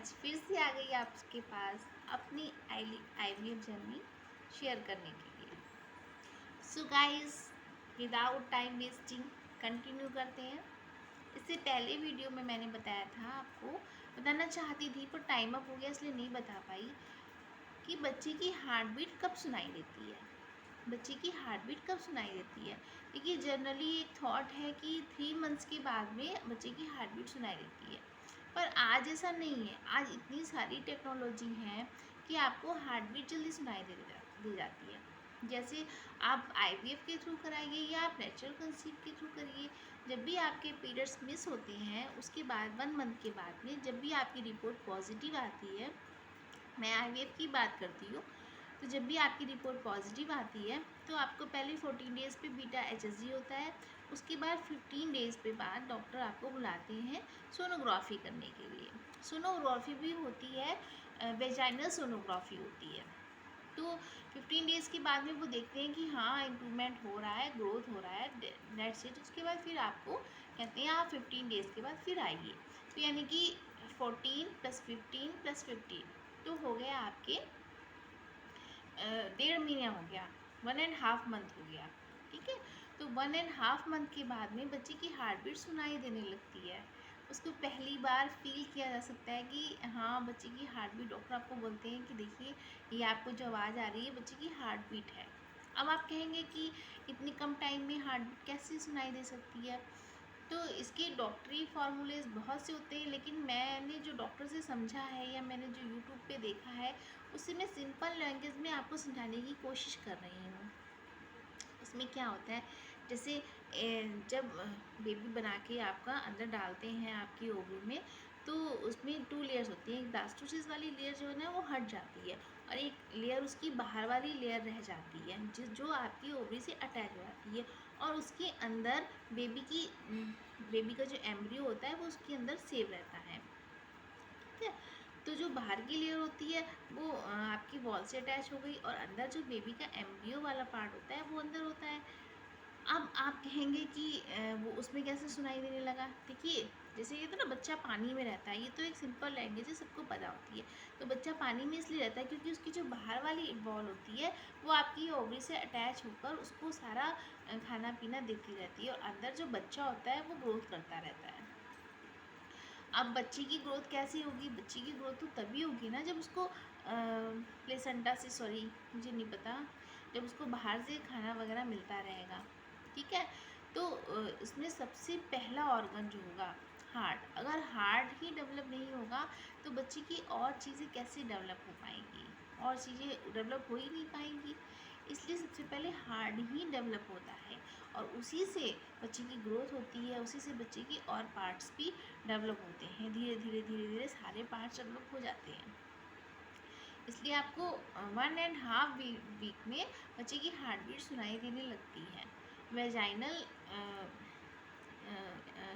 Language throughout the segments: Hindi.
आज फिर से आ गई आपके पास अपनी आईवीएफ जर्नी शेयर करने के लिए। So guys, without time wasting continue करते हैं। इससे पहले वीडियो में मैंने बताया था, आपको बताना चाहती थी पर टाइम अप हो गया इसलिए नहीं बता पाई कि बच्चे की हार्ट बीट कब सुनाई देती है। बच्चे की हार्ट बीट कब सुनाई देती है? देखिए, जनरली एक थॉट है कि 3 मंथ्स के बाद में बच्चे की हार्ट बीट सुनाई देती है, पर आज ऐसा नहीं है। आज इतनी सारी टेक्नोलॉजी है कि आपको हार्ट बीट जल्दी सुनाई दे जाती है। जैसे आप आईवीएफ के थ्रू कराइए या आप नेचुरल कंसीव के थ्रू करिए, जब भी आपके पीरियड्स मिस होते हैं उसके बाद 1 मंथ के बाद में जब भी आपकी रिपोर्ट पॉजिटिव आती है, मैं आईवीएफ की बात करती हूँ, तो जब भी आपकी रिपोर्ट पॉजिटिव आती है तो आपको पहले 14 डेज़ पे बीटा एचएसजी होता है। उसके बाद 15 डेज़ पे बाद डॉक्टर आपको बुलाते हैं सोनोग्राफी करने के लिए। सोनोग्राफी भी होती है, वेजाइनल सोनोग्राफी होती है। तो 15 डेज़ के बाद में वो देखते हैं कि हाँ, इम्प्रूवमेंट हो रहा है, ग्रोथ हो रहा है, दैट्स इट। उसके बाद फिर आपको कहते हैं आप 15 डेज़ के बाद फिर आइए। तो यानी कि 14 + 15 + 15 तो हो गया आपके 1.5 महीना हो गया, 1.5 मंथ हो गया। ठीक है, तो 1.5 मंथ के बाद में बच्चे की हार्ट बीट सुनाई देने लगती है। उसको पहली बार फील किया जा सकता है कि हाँ, बच्चे की हार्ट बीट। डॉक्टर आपको बोलते हैं कि देखिए, ये आपको जो आवाज़ आ रही है बच्चे की हार्ट बीट है। अब आप कहेंगे कि इतनी कम टाइम में हार्ट बीट कैसे सुनाई दे सकती है? तो इसके डॉक्टरी फार्मूलेज बहुत से होते हैं, लेकिन मैंने जो डॉक्टर से समझा है या मैंने जो यूट्यूब पे देखा है उससे मैं सिंपल लैंग्वेज में आपको समझाने की कोशिश कर रही हूँ। इसमें क्या होता है, जैसे जब बेबी बना के आपका अंदर डालते हैं आपकी ओवरी में, तो उसमें 2 लेयर्स होती हैं। एक ब्लास्टोसिस्ट वाली लेयर जो है ना वो हट जाती है और एक लेयर उसकी बाहर वाली लेयर रह जाती है जो आपकी ओवरी से अटैच हो जाती है, और उसके अंदर बेबी का जो एम्ब्रियो होता है वो उसके अंदर सेव रहता है। ठीक है, तो जो बाहर की लेयर होती है वो आपकी वॉल से अटैच हो गई, और अंदर जो बेबी का एम्ब्रियो वाला पार्ट होता है वो अंदर होता है। अब आप कहेंगे कि वो उसमें कैसे सुनाई देने लगा? देखिए, जैसे ये तो ना बच्चा पानी में रहता है, ये तो एक सिंपल लैंग्वेज है, सबको पता होती है। तो बच्चा पानी में इसलिए रहता है क्योंकि उसकी जो बाहर वाली बॉल होती है वो आपकी ओवरी से अटैच होकर उसको सारा खाना पीना देती रहती है, और अंदर जो बच्चा होता है वो ग्रोथ करता रहता है। अब बच्चे की ग्रोथ कैसे होगी? बच्चे की ग्रोथ तो तभी होगी ना जब उसको प्लेसेंटा से, सॉरी मुझे नहीं पता, जब उसको बाहर से खाना वगैरह मिलता रहेगा। ठीक है, तो इसमें सबसे पहला ऑर्गन जो होगा हार्ट। अगर हार्ट ही डेवलप नहीं होगा तो बच्चे की और चीज़ें कैसे डेवलप हो पाएंगी? और चीज़ें डेवलप हो ही नहीं पाएंगी। इसलिए सबसे पहले हार्ट ही डेवलप होता है, और उसी से बच्चे की ग्रोथ होती है, उसी से बच्चे की और पार्ट्स भी डेवलप होते हैं। धीरे धीरे धीरे धीरे सारे पार्ट्स डेवलप हो जाते हैं। इसलिए आपको 1.5 वीक में बच्चे की हार्ट बीट सुनाई देने लगती है। वेजाइनल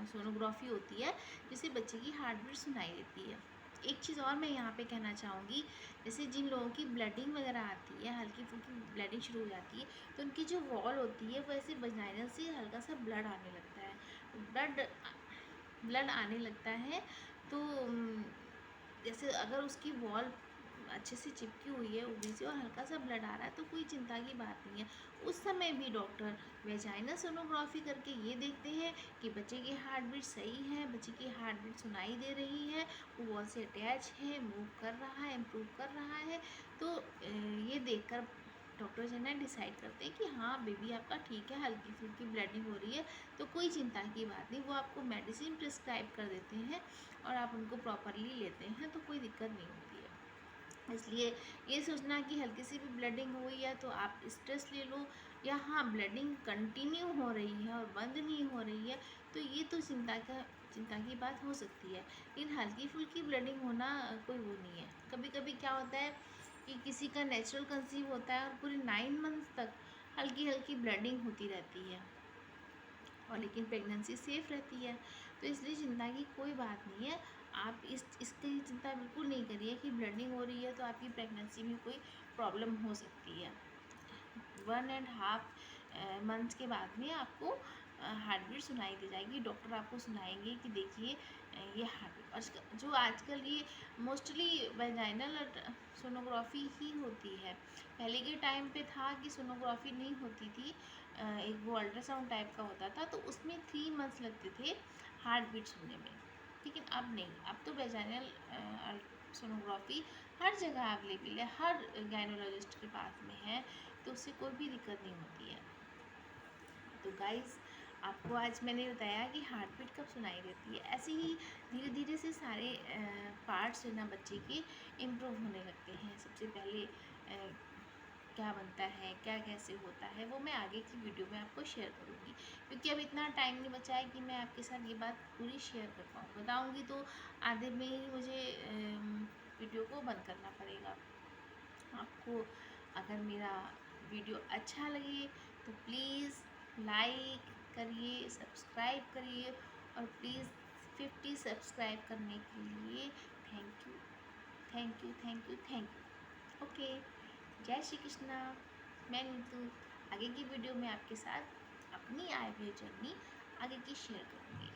सोनोग्राफी होती है जिससे बच्चे की हार्ट बीट सुनाई देती है। एक चीज़ और मैं यहाँ पे कहना चाहूँगी, जैसे जिन लोगों की ब्लडिंग वगैरह आती है, हल्की फुल्की ब्लडिंग शुरू हो जाती है, तो उनकी जो वॉल होती है वो ऐसे वजाइनल से हल्का सा ब्लड आने लगता है। ब्लड ब्लड आने लगता है, तो जैसे अगर उसकी वॉल अच्छे से चिपकी हुई है ओवरी से और हल्का सा ब्लड आ रहा है तो कोई चिंता की बात नहीं है। उस समय भी डॉक्टर वेजाइनल सोनोग्राफी करके ये देखते हैं कि बच्चे की हार्ट बीट सही है, बच्चे की हार्ट बीट सुनाई दे रही है, वो वॉल से अटैच है, मूव कर रहा है, इम्प्रूव कर रहा है। तो ये देखकर डॉक्टर जो है ना डिसाइड करते हैं कि हाँ, बेबी आपका ठीक है, हल्की फुल्की ब्लीडिंग हो रही है, तो कोई चिंता की बात नहीं। वो आपको मेडिसिन प्रिस्क्राइब कर देते हैं और आप उनको प्रॉपरली लेते हैं तो कोई दिक्कत नहीं होती है। इसलिए ये सोचना कि हल्की सी भी ब्लीडिंग हुई है तो आप स्ट्रेस ले लो, या हाँ ब्लीडिंग कंटिन्यू हो रही है और बंद नहीं हो रही है, तो ये तो चिंता की बात हो सकती है। लेकिन हल्की फुल्की ब्लीडिंग होना कोई वो नहीं है। कभी कभी क्या होता है कि किसी का नेचुरल कंसीव होता है और पूरे 9 मंथ्स तक हल्की हल्की ब्लीडिंग होती रहती है, और लेकिन प्रेगनेंसी सेफ़ रहती है। तो इसलिए चिंता की कोई बात नहीं है। आप इसकी चिंता बिल्कुल नहीं करिए कि ब्लीडिंग हो रही है तो आपकी प्रेगनेंसी में कोई प्रॉब्लम हो सकती है। 1.5 मंथ्स के बाद में आपको हार्ट बीट सुनाई दे जाएगी। डॉक्टर आपको सुनाएंगे कि देखिए ये हार्ट बीट। जो आजकल ये मोस्टली वेजाइनल सोनोग्राफी ही होती है। पहले के टाइम पे था कि सोनोग्राफी नहीं होती थी, एक वो अल्ट्रासाउंड टाइप का होता था, तो उसमें 3 मंथ्स लगते थे हार्ट बीट सुनने में। लेकिन अब नहीं, अब तो वेजाइनल सोनोग्राफी हर जगह अवेलेबल है, हर गायनोलॉजिस्ट के पास में है, तो उससे कोई भी दिक्कत नहीं होती है। तो गाइस, आपको आज मैंने बताया कि हार्ट बीट कब सुनाई देती है। ऐसे ही धीरे धीरे से सारे पार्ट्स है ना बच्चे के इम्प्रूव होने लगते हैं। सबसे पहले क्या बनता है, क्या कैसे होता है, वो मैं आगे की वीडियो में आपको शेयर करूँगी, क्योंकि अब इतना टाइम नहीं बचा है कि मैं आपके साथ ये बात पूरी शेयर कर पाऊँ। बताऊँगी तो आधे में ही मुझे वीडियो को बंद करना पड़ेगा। आपको अगर मेरा वीडियो अच्छा लगे तो प्लीज़ लाइक करिए, सब्सक्राइब करिए, और प्लीज़ 50 सब्सक्राइब करने के लिए thank you, thank you, thank you, thank you. Okay, जय श्री कृष्णा। मैं नीतू आगे की वीडियो में आपके साथ अपनी आगे जर्नी आगे की शेयर करूँगी।